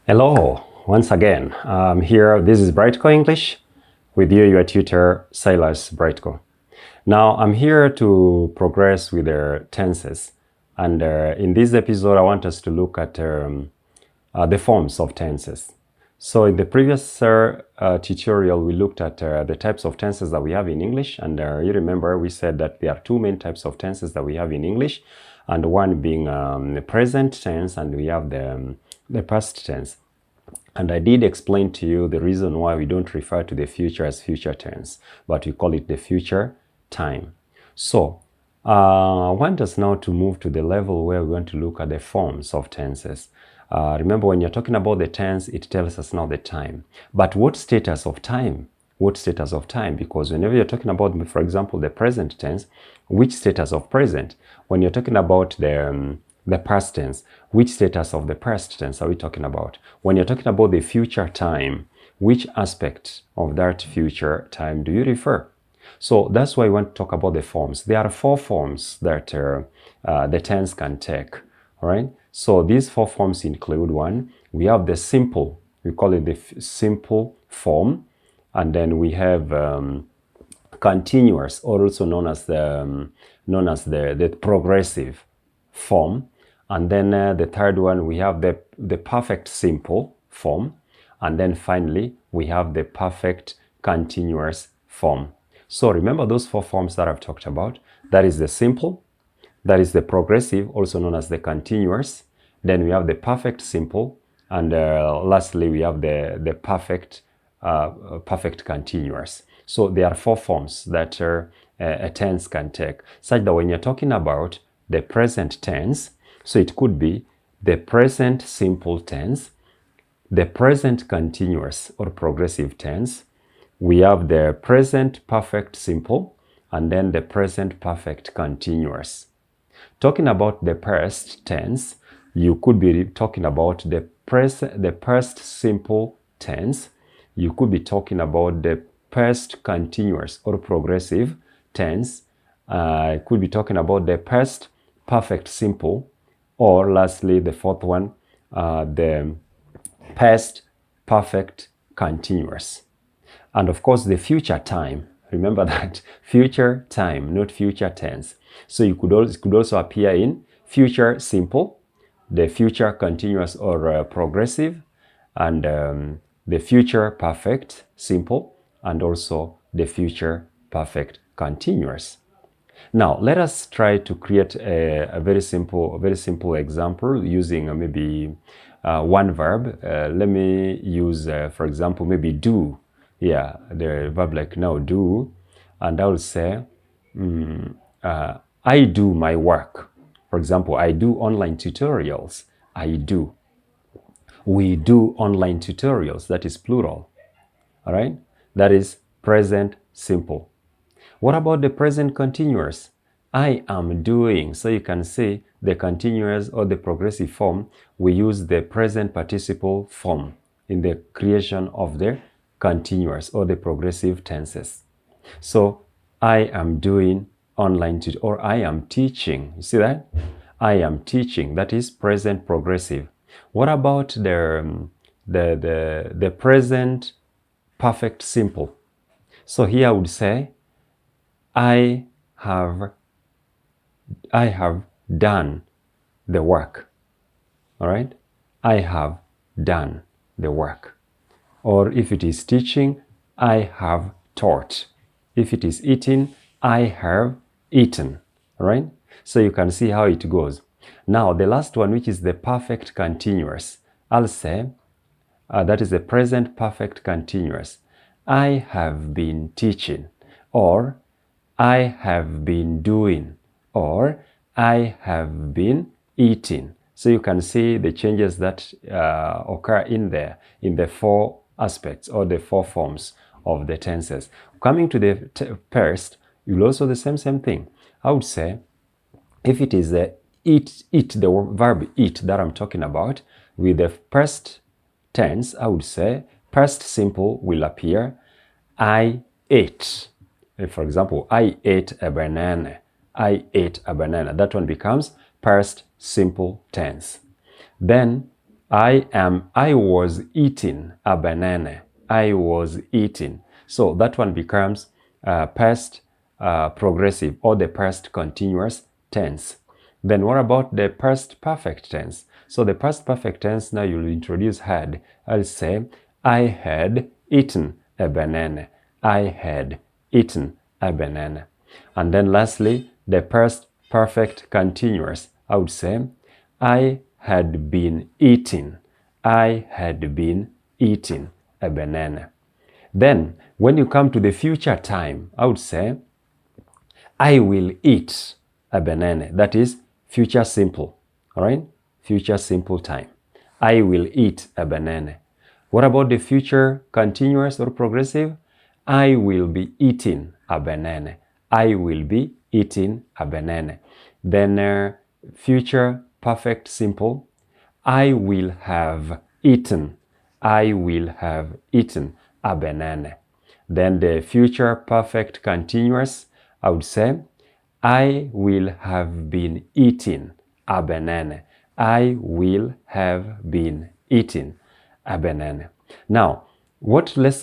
Hello, once again. Here, this is Brightco English with you, your tutor, Silas Brightco. Now, I'm here to progress with the tenses. And in this episode, I want us to look at the forms of tenses. So in the previous tutorial, we looked at the types of tenses that we have in English. And you remember we said that there are two main types of tenses that we have in English. And one being the present tense, and we have the past tense. And I did explain to you the reason why we don't refer to the future as future tense, but we call it the future time. So I want us now to move to the level where we want to look at the forms of tenses. Remember, when you're talking about the tense, it tells us now the time. But what status of time? What status of time? Because whenever you're talking about, for example, the present tense, which status of present? When you're talking about the past tense, which status of the past tense are we talking about? When you're talking about the future time, which aspect of that future time do you refer? So that's why we want to talk about the forms. There are four forms that the tense can take, all right? So these four forms include one, we have the simple, we call it the simple form, and then we have continuous, or also known as the progressive form. And then the third one, we have the perfect simple form. And then finally, we have the perfect continuous form. So remember those four forms that I've talked about. That is the simple, that is the progressive, also known as the continuous. Then we have the perfect simple. And lastly, we have the perfect continuous. So there are four forms that a tense can take, such that when you're talking about the present tense, so it could be the present simple tense, the present continuous or progressive tense, we have the present perfect simple, and then the present perfect continuous. Talking about the past tense, you could be talking about the past simple tense, you could be talking about the past continuous or progressive tense, could be talking about the past perfect simple, or lastly, the fourth one, the past perfect continuous. And of course, the future time. Remember that, future time, not future tense. So it could also appear in future simple, the future continuous or progressive, and the future perfect simple, and also the future perfect continuous. Now, let us try to create a very simple example using maybe one verb. Let me use, for example, maybe do. Yeah, the verb like now, do. And I will say, I do my work. For example, I do online tutorials. I do. We do online tutorials. That is plural. All right? That is present simple. What about the present continuous? I am doing. So you can say the continuous or the progressive form, we use the present participle form in the creation of the continuous or the progressive tenses. So I am doing online or I am teaching. You see that? I am teaching. That is present progressive. What about the present perfect simple? So here I would say I have done the work. All right? I have done the work. Or if it is teaching, I have taught. If it is eating, I have eaten. All right? So you can see how it goes. Now, the last one, which is the perfect continuous, I'll say, that is the present perfect continuous. I have been teaching, or I have been doing, or I have been eating. So you can see the changes that occur in there, in the four aspects or the four forms of the tenses. Coming to the past, you'll also the same thing. I would say, if it is the the verb eat that I'm talking about, with the past tense, I would say past simple will appear, I ate. For example, I ate a banana. I ate a banana. That one becomes past simple tense. Then I was eating a banana. I was eating. So that one becomes past progressive or the past continuous tense. Then what about the past perfect tense? So the past perfect tense, now you'll introduce had. I'll say, I had eaten a banana. I had eaten a banana. And then lastly, the past perfect continuous. I would say, I had been eating. I had been eating a banana. Then, when you come to the future time, I would say, I will eat a banana. That is future simple. All right? Future simple time. I will eat a banana. What about the future continuous or progressive? I will be eating a banana. I will be eating a banana. Then future perfect simple. I will have eaten. I will have eaten a banana. Then the future perfect continuous, I would say, I will have been eating a banana. I will have been eating a banana. Now, what note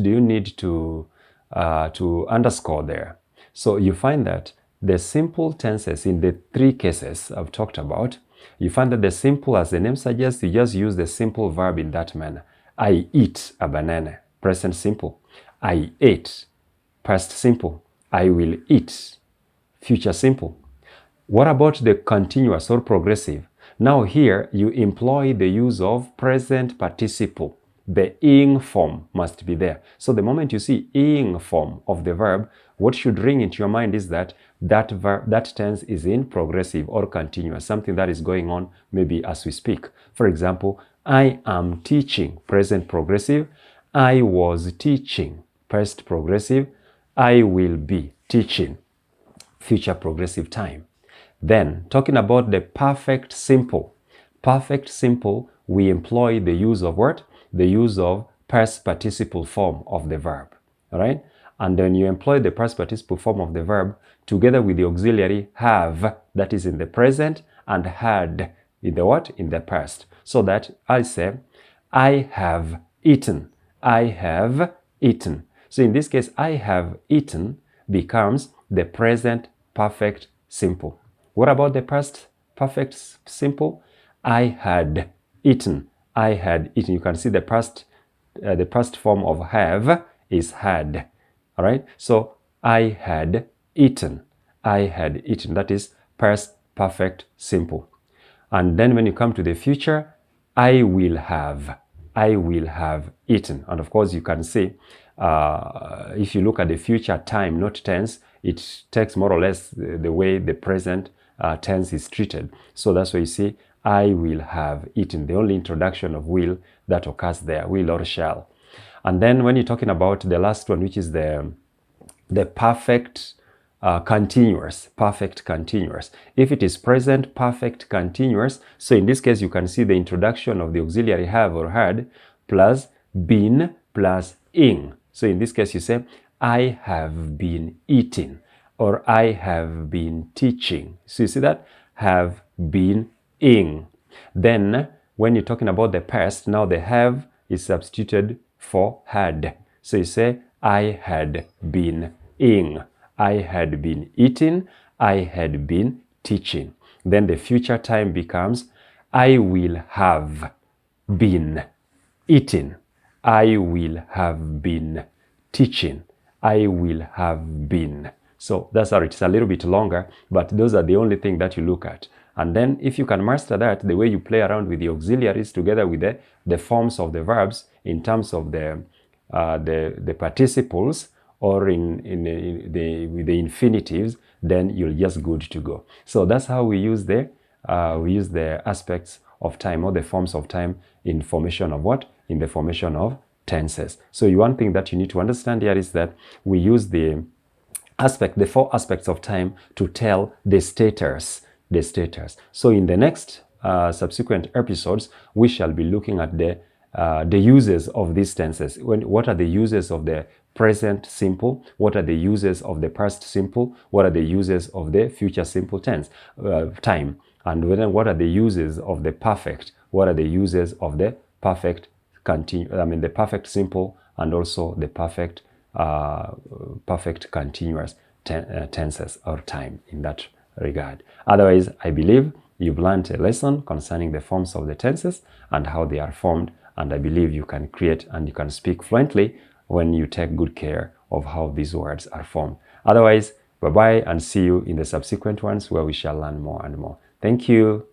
do you need to underscore there? So you find that the simple tenses in the three cases I've talked about, you find that the simple, as the name suggests, you just use the simple verb in that manner. I eat a banana, present simple. I ate, past simple. I will eat, future simple. What about the continuous or progressive? Now here you employ the use of present participle. The ing form must be there. So the moment you see ing form of the verb, what should ring into your mind is that that tense is in progressive or continuous, something that is going on maybe as we speak. For example, I am teaching, present progressive. I was teaching, past progressive. I will be teaching, future progressive time. Then, talking about the perfect simple. Perfect simple, we employ the use of what? The use of past participle form of the verb. All right? And then you employ the past participle form of the verb together with the auxiliary have, that is in the present, and had in the what? In the past. So that I say, I have eaten. I have eaten. So in this case, I have eaten becomes the present perfect simple. What about the past perfect simple? I had eaten. I had eaten. You can see the past form of have is had. All right. So I had eaten. I had eaten. That is past perfect simple. And then when you come to the future, I will have. I will have eaten. And of course, you can see if you look at the future time, not tense, it takes more or less the way the present tense is treated. So that's why you see, I will have eaten. The only introduction of will that occurs there, will or shall. And then when you're talking about the last one, which is the perfect continuous, perfect continuous. If it is present perfect continuous, so in this case you can see the introduction of the auxiliary have or had plus been plus ing. So in this case you say, I have been eating, or I have been teaching. So you see that? Have been ing. Then when you're talking about the past, now the have is substituted for had. So you say, I had been ing. I had been eating. I had been teaching. Then the future time becomes, I will have been eating. I will have been teaching. I will have been. So that's how it's a little bit longer, but those are the only thing that you look at. And then if you can master that, the way you play around with the auxiliaries together with the forms of the verbs in terms of the participles or with the infinitives, then you're just good to go. So that's how we use the aspects of time or the forms of time in formation of what? In the formation of tenses. So one thing that you need to understand here is that we use the four aspects of time to tell the status. So in the next subsequent episodes, we shall be looking at the uses of these tenses. What are the uses of the present simple? What are the uses of the past simple? What are the uses of the future simple tense time? And then what are the uses of the perfect? What are the uses of the perfect the perfect simple and also the perfect continuous tenses or time in that regard. Otherwise, I believe you've learned a lesson concerning the forms of the tenses and how they are formed, and I believe you can create and you can speak fluently when you take good care of how these words are formed. Otherwise, bye-bye and see you in the subsequent ones where we shall learn more and more. Thank you.